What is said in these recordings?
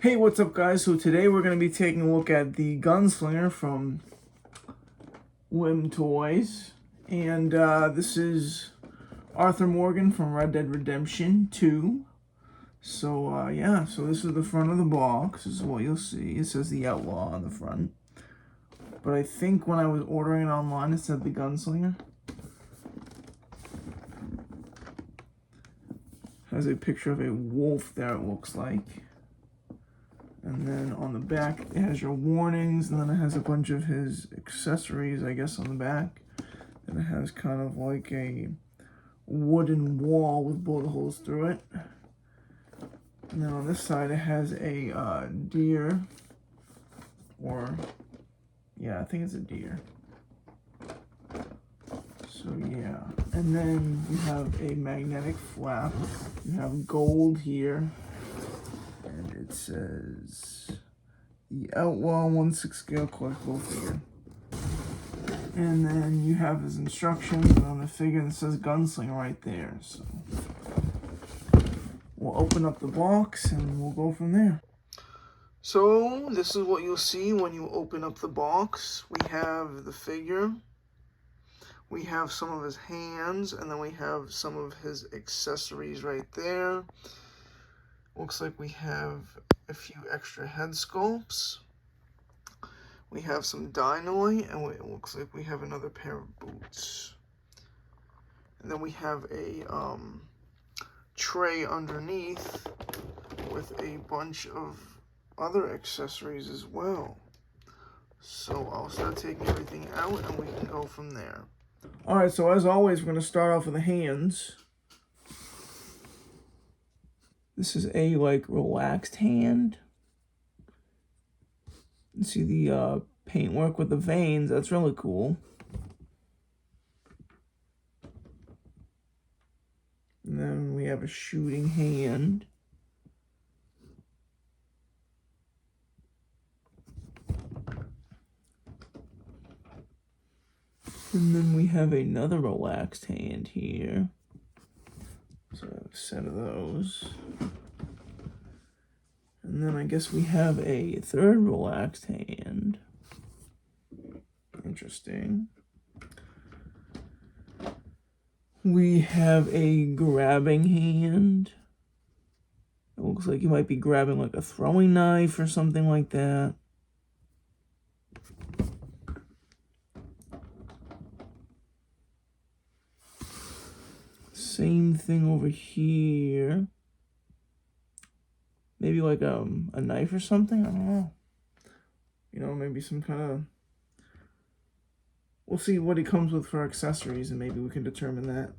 Hey, what's up guys? So today we're going to be taking a look at the Gunslinger from Lim Toys. And this is Arthur Morgan from Red Dead Redemption 2. So yeah, so this is the front of the box. This is what you'll see. It says the Outlaw on the front. But I think when I was ordering it online it said the Gunslinger. Has a picture of a wolf there, it looks like. And then on the back, it has your warnings, and then it has a bunch of his accessories, I guess, on the back. And it has kind of like a wooden wall with bullet holes through it. And then on this side, it has a deer, or, yeah, I think it's a deer. So, yeah. And then you have a magnetic flap. You have gold here. And it says the Outlaw 1/6 scale collectible figure. And then you have his instructions on the figure, and it says Gunslinger right there. So we'll open up the box and we'll go from there. So this is what you'll see when you open up the box. We have the figure. We have some of his hands, and then we have some of his accessories right there. Looks like we have a few extra head sculpts. We have some dynamite, and it looks like we have another pair of boots. And then we have a tray underneath with a bunch of other accessories as well. So I'll start taking everything out and we can go from there. Alright, so as always, we're going to start off with the hands. This is a, like, relaxed hand. You see the paintwork with the veins. That's really cool. And then we have a shooting hand. And then we have another relaxed hand here. So I have a set of those. And then I guess we have a third relaxed hand. Interesting. We have a grabbing hand. It looks like you might be grabbing like a throwing knife or something like that. Same thing over here. Maybe like a knife or something? I don't know. You know, maybe some kind of... We'll see what he comes with for accessories, and maybe we can determine that.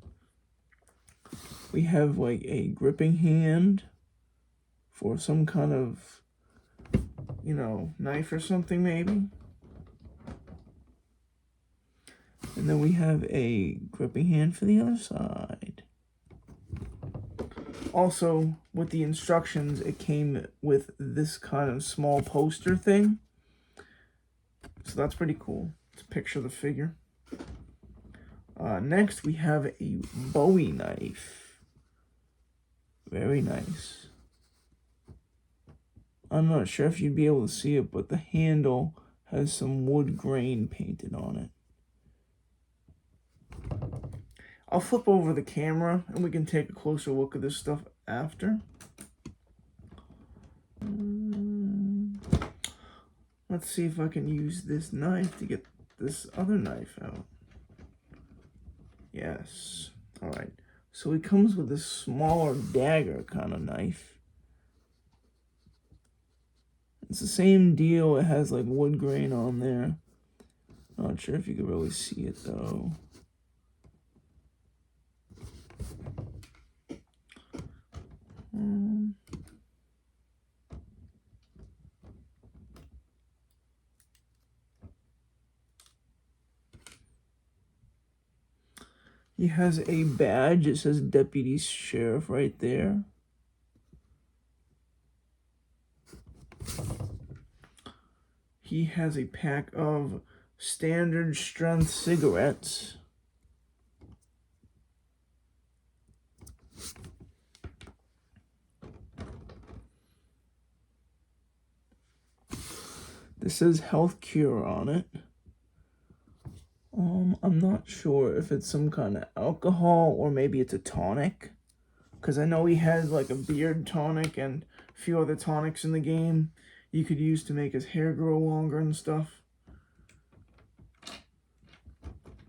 We have like a gripping hand for some kind of, you know, knife or something maybe. And then we have a gripping hand for the other side. Also, with the instructions, it came with this kind of small poster thing. So that's pretty cool to picture the figure. Next, we have a Bowie knife. Very nice. I'm not sure if you'd be able to see it, but the handle has some wood grain painted on it. I'll flip over the camera and we can take a closer look at this stuff after. Let's see if I can use this knife to get this other knife out. Yes. Alright. So it comes with this smaller dagger kind of knife. It's the same deal. It has like wood grain on there. Not sure if you can really see it though. He has a badge. It says Deputy Sheriff right there. He has a pack of standard strength cigarettes. This says health cure on it. I'm not sure if it's some kind of alcohol or maybe it's a tonic. Because I know he has like a beard tonic and a few other tonics in the game you could use to make his hair grow longer and stuff.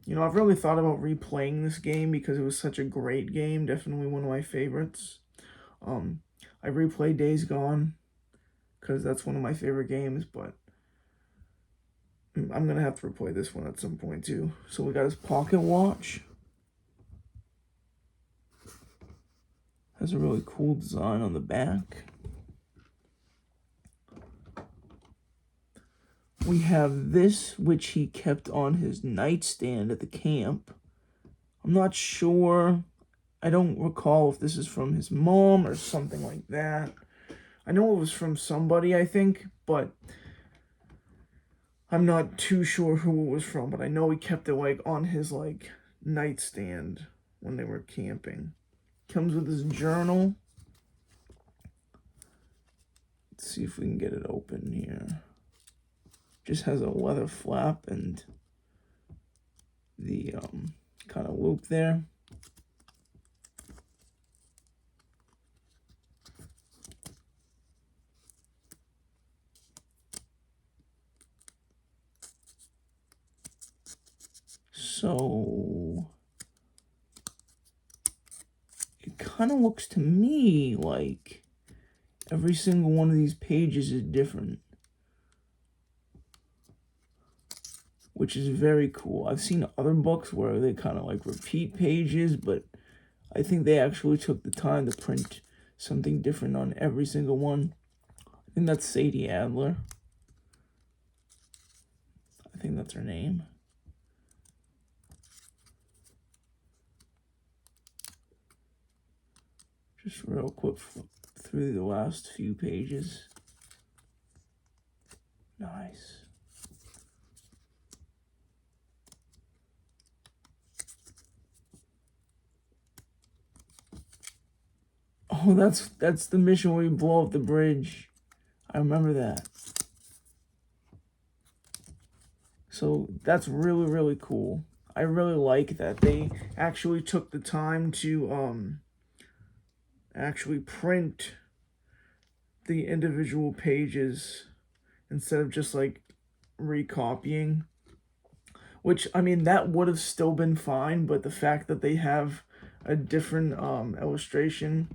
You know, I've really thought about replaying this game because it was such a great game. Definitely one of my favorites. I replayed Days Gone because that's one of my favorite games, but I'm going to have to replay this one at some point too. So we got his pocket watch. Has a really cool design on the back. We have this, which he kept on his nightstand at the camp. I'm not sure. I don't recall if this is from his mom or something like that. I know it was from somebody, I think, but I'm not too sure who it was from. But I know he kept it like on his like nightstand when they were camping. Comes with his journal. Let's see if we can get it open here. Just has a leather flap and the kind of loop there. So it kind of looks to me like every single one of these pages is different, which is very cool. I've seen other books where they kind of like repeat pages, but I think they actually took the time to print something different on every single one. I think that's Sadie Adler. I think that's her name. Just real quick through the last few pages. Nice. Oh, that's the mission where you blow up the bridge. I remember that. So that's really, really cool. I really like that they actually took the time to actually print the individual pages instead of just like recopying. Which, I mean, that would have still been fine, but the fact that they have a different illustration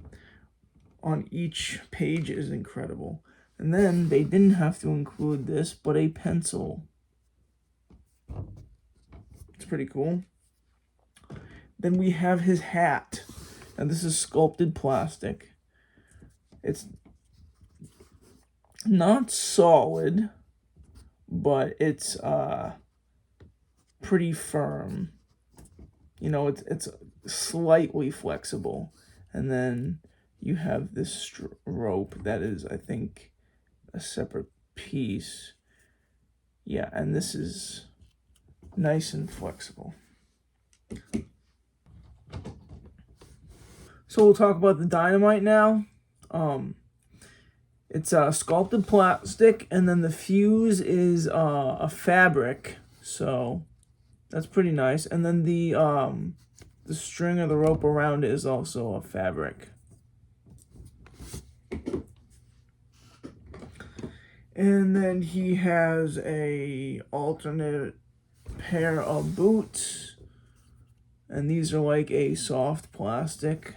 on each page is incredible. And then they didn't have to include this, but a pencil. It's pretty cool. Then we have his hat. And this is sculpted plastic. It's not solid, but it's pretty firm. You know, it's slightly flexible. And then you have this rope that is, I think, a separate piece. Yeah, and this is nice and flexible. So we'll talk about the dynamite now. It's sculpted plastic, and then the fuse is a fabric. So that's pretty nice. And then the string or the rope around it is also a fabric. And then he has a alternate pair of boots. And these are like a soft plastic.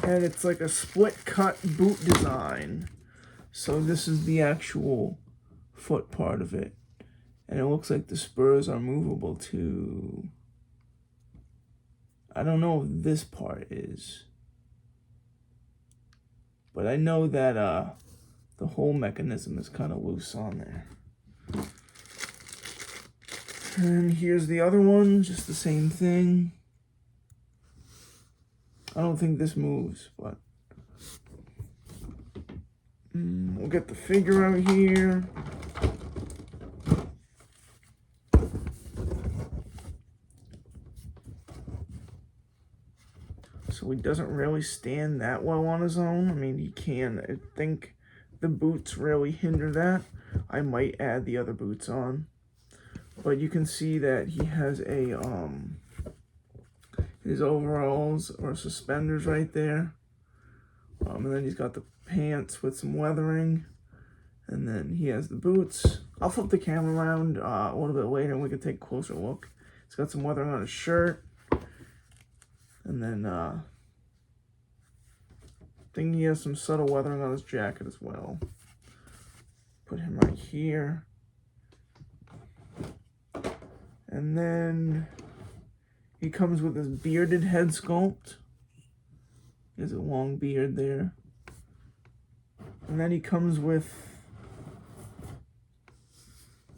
And it's like a split cut boot design. So this is the actual foot part of it. And it looks like the spurs are movable too. I don't know if this part is. But I know that the whole mechanism is kind of loose on there. And here's the other one, just the same thing. I don't think this moves, but we'll get the figure out here. So So he doesn't really stand that well on his own. I mean, he can. I think the boots really hinder that. I might add the other boots on. But you can see that he has a, his overalls or suspenders right there. And then he's got the pants with some weathering. And then he has the boots. I'll flip the camera around a little bit later and we can take a closer look. He's got some weathering on his shirt. And then I think he has some subtle weathering on his jacket as well. Put him right here. And then he comes with his bearded head sculpt. He has a long beard there. And then he comes with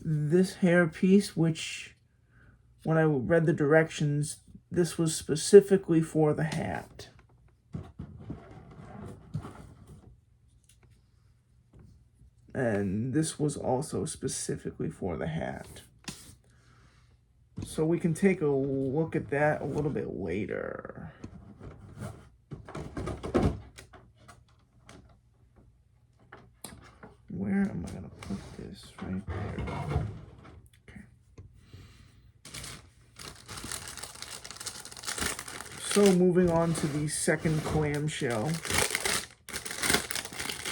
this hair piece, which when I read the directions, this was specifically for the hat. And this was also specifically for the hat. So we can take a look at that a little bit later. Where am I going to put this? Right there. Okay. So moving on to the second clamshell.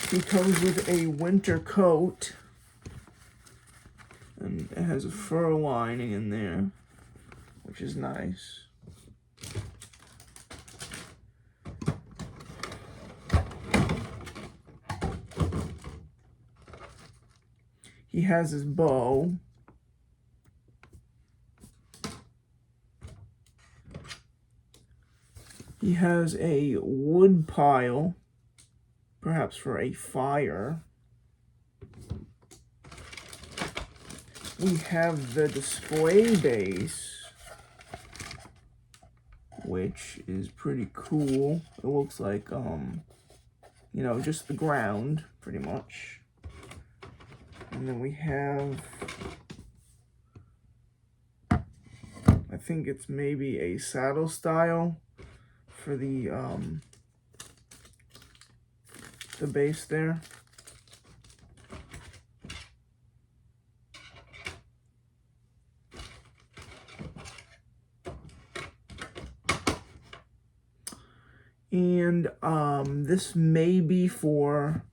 He comes with a winter coat. And it has a fur lining in there, which is nice. He has his bow. He has a wood pile, perhaps for a fire. We have the display base, which is pretty cool. It looks like, you know, just the ground, pretty much. And then we have, I think it's maybe a saddle style for the base there. And this may be for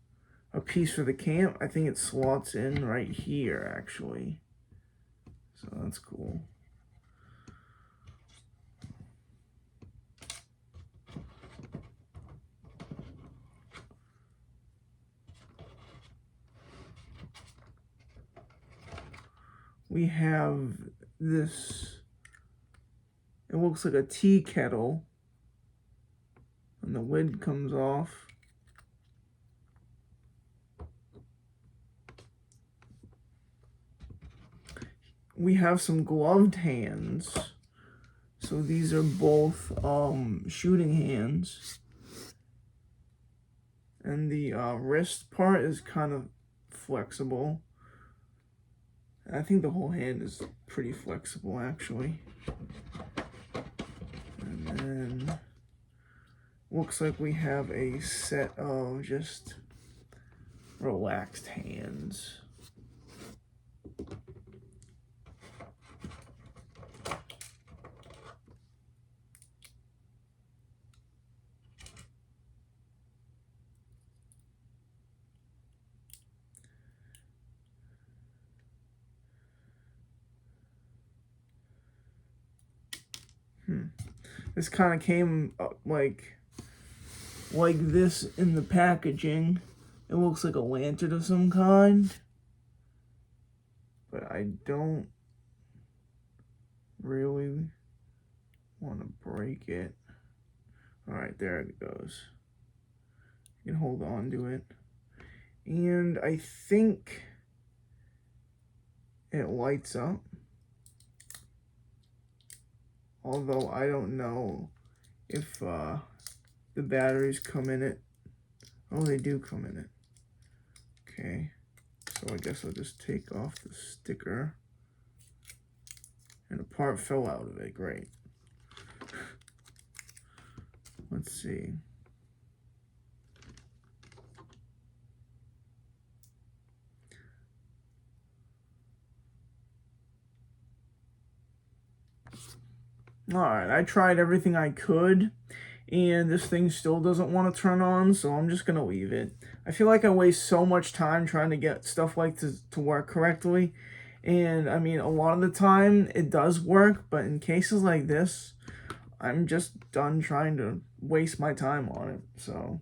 a piece for the camp. I think it slots in right here, actually. So that's cool. We have this, it looks like a tea kettle. And the lid comes off. We have some gloved hands. So these are both shooting hands. And the wrist part is kind of flexible. And I think the whole hand is pretty flexible, actually. And then looks like we have a set of just relaxed hands. This kind of came like this in the packaging. It looks like a lantern of some kind, but I don't really want to break it. All right, there it goes. You can hold on to it. And I think it lights up. Although I don't know if the batteries come in it. Oh, they do come in it. Okay, so I guess I'll just take off the sticker. And a part fell out of it, great. Let's see. Alright, I tried everything I could, and this thing still doesn't want to turn on, so I'm just going to leave it. I feel like I waste so much time trying to get stuff like to work correctly, and I mean, a lot of the time it does work, but in cases like this, I'm just done trying to waste my time on it, so.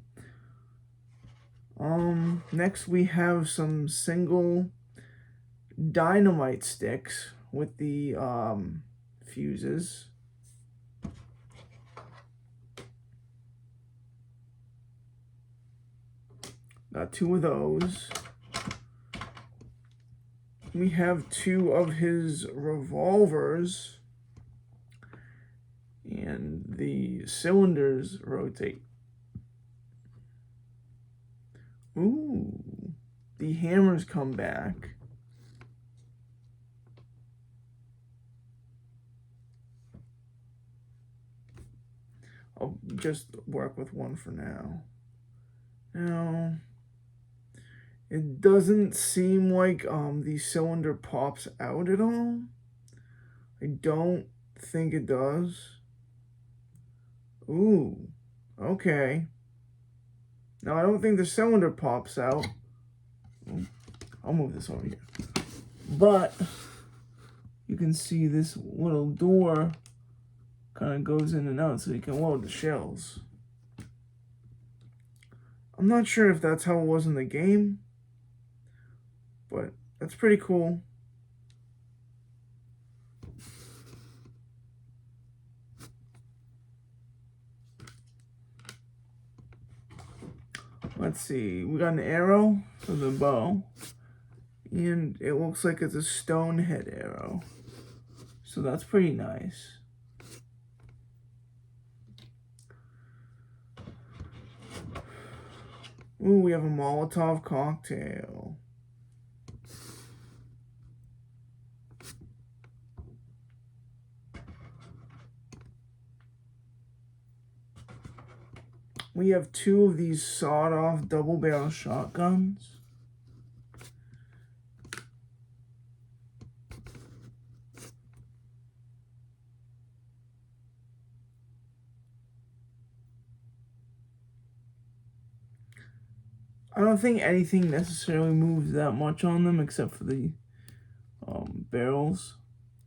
Next we have some single dynamite sticks with the, fuses. Got 2 of those. We have 2 of his revolvers. And the cylinders rotate. Ooh, the hammers come back. I'll just work with one for now. Now, it doesn't seem like the cylinder pops out at all. I don't think it does. Ooh, okay. Now, I don't think the cylinder pops out. I'll move this over here. But you can see this little door kind of goes in and out so you can load the shells. I'm not sure if that's how it was in the game, but that's pretty cool. Let's see, we got an arrow for the bow, and it looks like it's a stone head arrow, so that's pretty nice. Ooh, we have a Molotov cocktail. We have 2 of these sawed-off double-barrel shotguns. I don't think anything necessarily moves that much on them except for the barrels.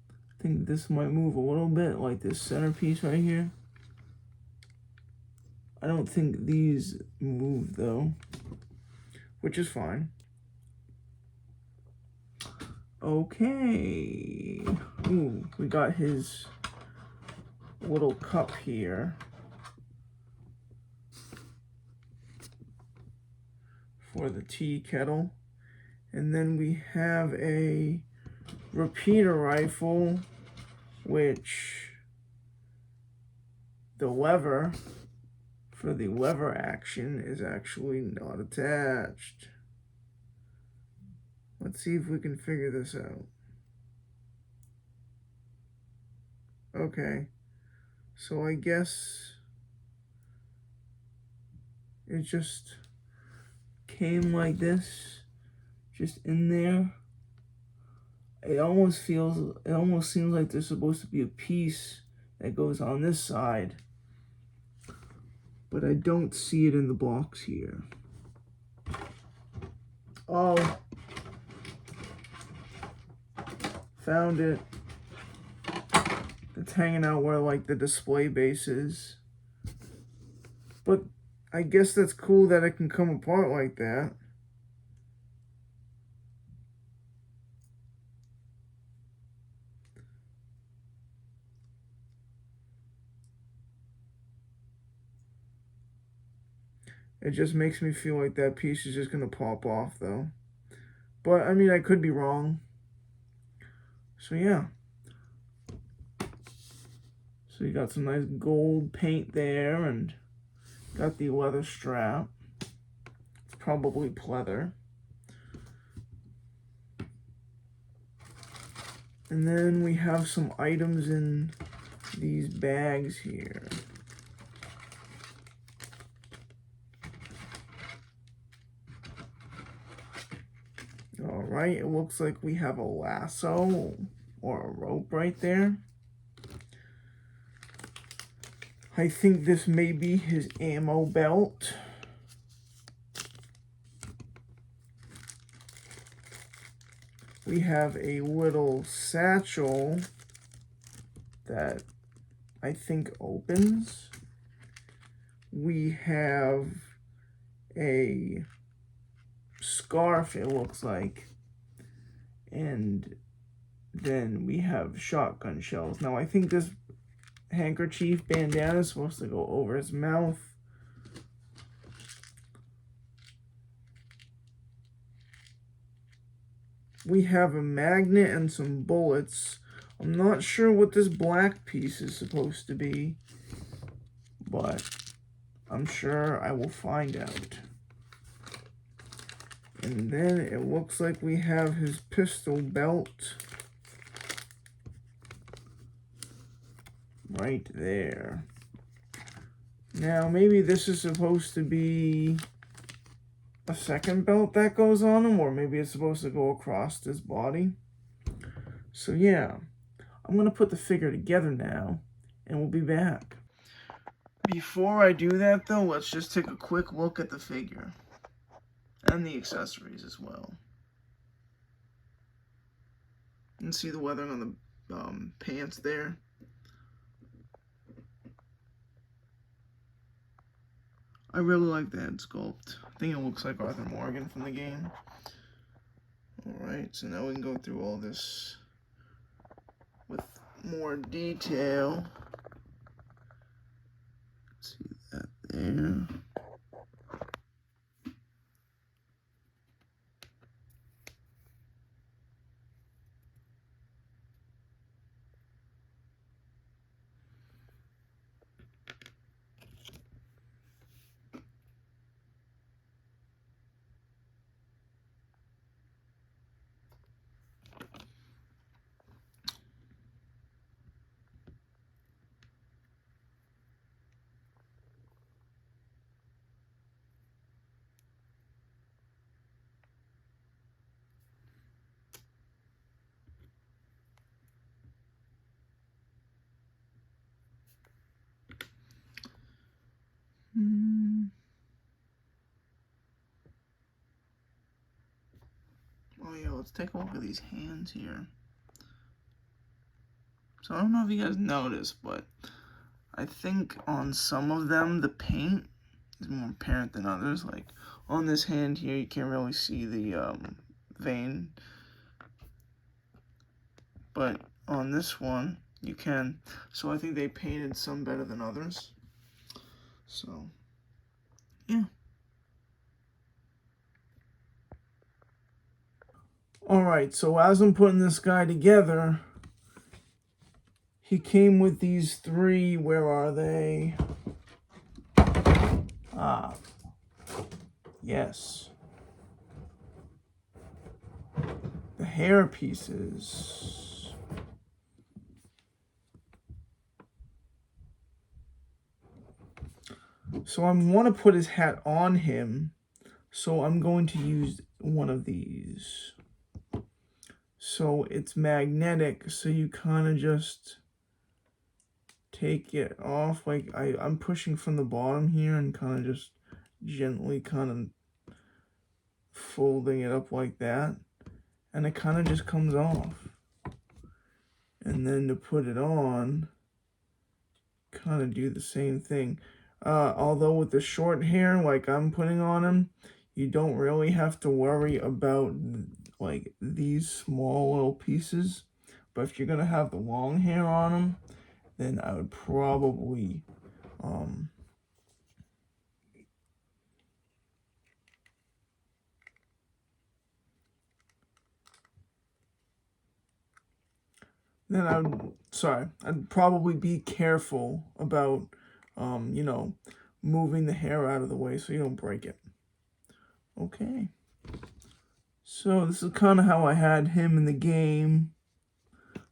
I think this might move a little bit, like this centerpiece right here. I don't think these move though, which is fine. Okay. Ooh, we got his little cup here for the tea kettle. And then we have a repeater rifle, which the lever for the lever action is actually not attached. Let's see if we can figure this out. Okay, so I guess it just came like this, just in there. It almost seems like there's supposed to be a piece that goes on this side, but I don't see it in the box here. Oh, found it. It's hanging out where like the display base is. But I guess that's cool that it can come apart like that. It just makes me feel like that piece is just going to pop off, though. But, I mean, I could be wrong. So, yeah. So, you got some nice gold paint there, and got the leather strap. It's probably pleather. And then we have some items in these bags here. All right, it looks like we have a lasso or a rope right there. I think this may be his ammo belt. We have a little satchel that I think opens. We have a scarf, it looks like. And then we have shotgun shells. Now, I think this handkerchief bandana is supposed to go over his mouth. We have a magnet and some bullets. I'm not sure what this black piece is supposed to be, but I'm sure I will find out. And then it looks like we have his pistol belt right there. Now, maybe this is supposed to be a second belt that goes on him, or maybe it's supposed to go across his body. So yeah, I'm going to put the figure together now, and we'll be back. Before I do that, though, let's just take a quick look at the figure. And the accessories as well. You can see the weathering on the pants there. I really like the head sculpt. I think it looks like Arthur Morgan from the game. Alright, so now we can go through all this with more detail. See that there. Oh yeah, let's take a look at these hands here. So I don't know if you guys noticed, but I think on some of them the paint is more apparent than others. Like on this hand here, you can't really see the vein, but on this one you can. So I think they painted some better than others. So yeah. Alright, so as I'm putting this guy together, he came with these three, where are they? Ah, yes. The hair pieces. So I want to put his hat on him, so I'm going to use one of these. So it's magnetic, so you kind of just take it off. Like I'm pushing from the bottom here and kind of just gently kind of folding it up like that. And it kind of just comes off. And then to put it on, kind of do the same thing. Although with the short hair, like I'm putting on him, you don't really have to worry about like these small little pieces. But if you're gonna have the long hair on him, then I would probably I'd probably be careful about you know, moving the hair out of the way so you don't break it. Okay. So this is kind of how I had him in the game.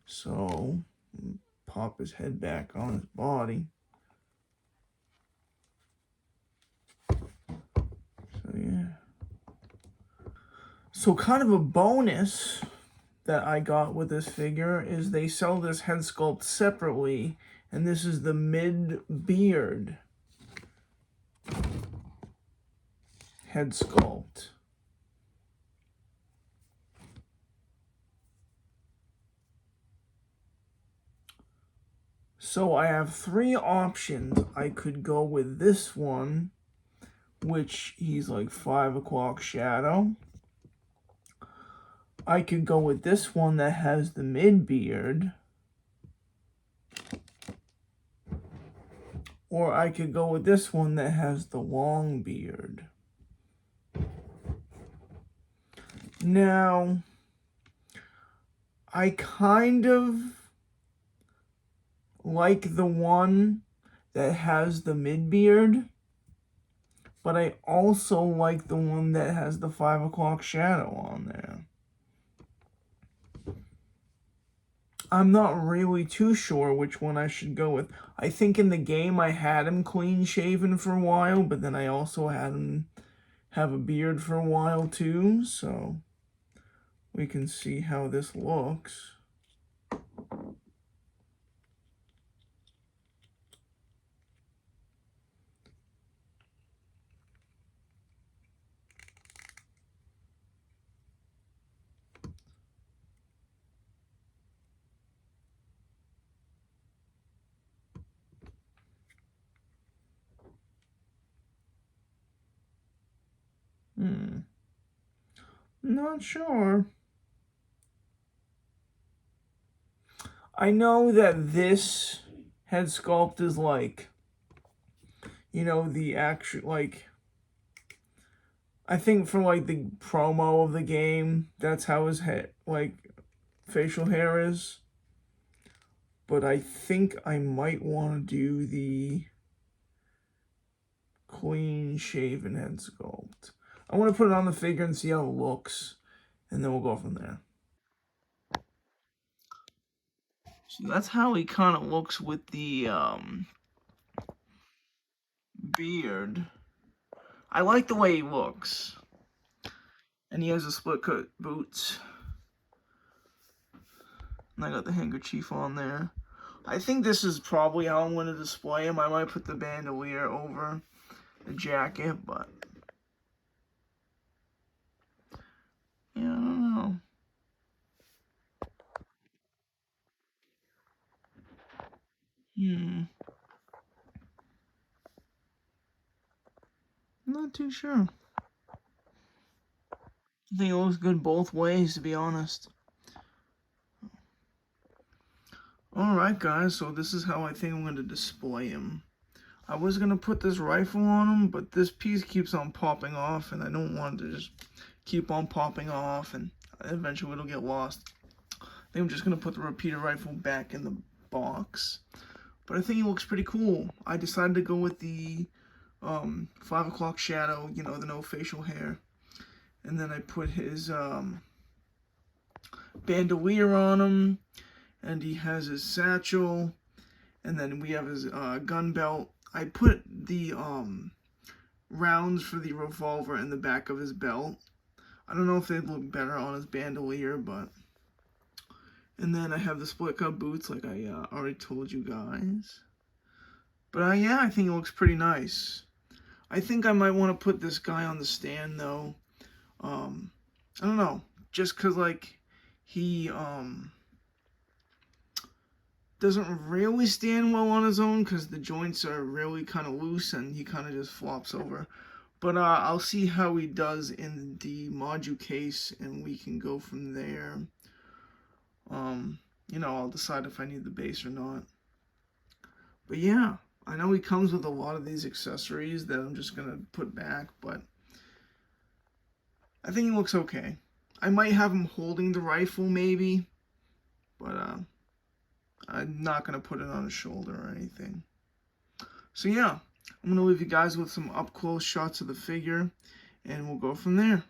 So pop his head back on his body. So yeah. So kind of a bonus that I got with this figure is they sell this head sculpt separately, and this is the mid-beard head sculpt. So I have three options. I could go with this one, which he's like 5 o'clock shadow. I could go with this one that has the mid-beard. Or I could go with this one that has the long beard. Now, I kind of like the one that has the mid-beard, but I also like the one that has the 5 o'clock shadow on there. I'm not really too sure which one I should go with. I think in the game I had him clean shaven for a while, but then I also had him have a beard for a while too, so we can see how this looks. Not sure. I know that this head sculpt is like, you know, the actual, like, I think for like the promo of the game, that's how his head, like, facial hair is. But I think I might want to do the clean shaven head sculpt. I want to put it on the figure and see how it looks, and then we'll go from there. So that's how he kind of looks with the beard. I like the way he looks. And he has a split cut boots. And I got the handkerchief on there. I think this is probably how I'm going to display him. I might put the bandolier over the jacket, but yeah, I don't know. Not too sure. I think it looks good both ways, to be honest. Alright guys, so this is how I think I'm going to display him. I was going to put this rifle on him, but this piece keeps on popping off, and I don't want it to just keep on popping off, and eventually it'll get lost. I think I'm just going to put the repeater rifle back in the box. But I think he looks pretty cool. I decided to go with the 5 o'clock shadow, you know, the no facial hair. And then I put his bandolier on him. And he has his satchel. And then we have his gun belt. I put the rounds for the revolver in the back of his belt. I don't know if they'd look better on his bandolier, but... And then I have the split cut boots, like I already told you guys. But yeah, I think it looks pretty nice. I think I might want to put this guy on the stand, though. I don't know. Just because, like, he doesn't really stand well on his own, because the joints are really kind of loose, and he kind of just flops over. But I'll see how he does in the module case, and we can go from there. You know, I'll decide if I need the base or not. But yeah, I know he comes with a lot of these accessories that I'm just going to put back, but I think he looks okay. I might have him holding the rifle maybe, but I'm not going to put it on his shoulder or anything. So yeah, I'm going to leave you guys with some up-close shots of the figure, and we'll go from there.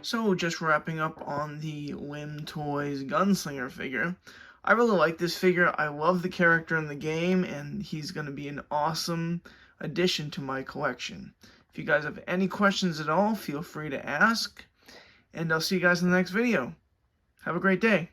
So just wrapping up on the Lim Toys Gunslinger figure. I really like this figure. I love the character in the game, and he's going to be an awesome addition to my collection. If you guys have any questions at all, feel free to ask, and I'll see you guys in the next video. Have a great day.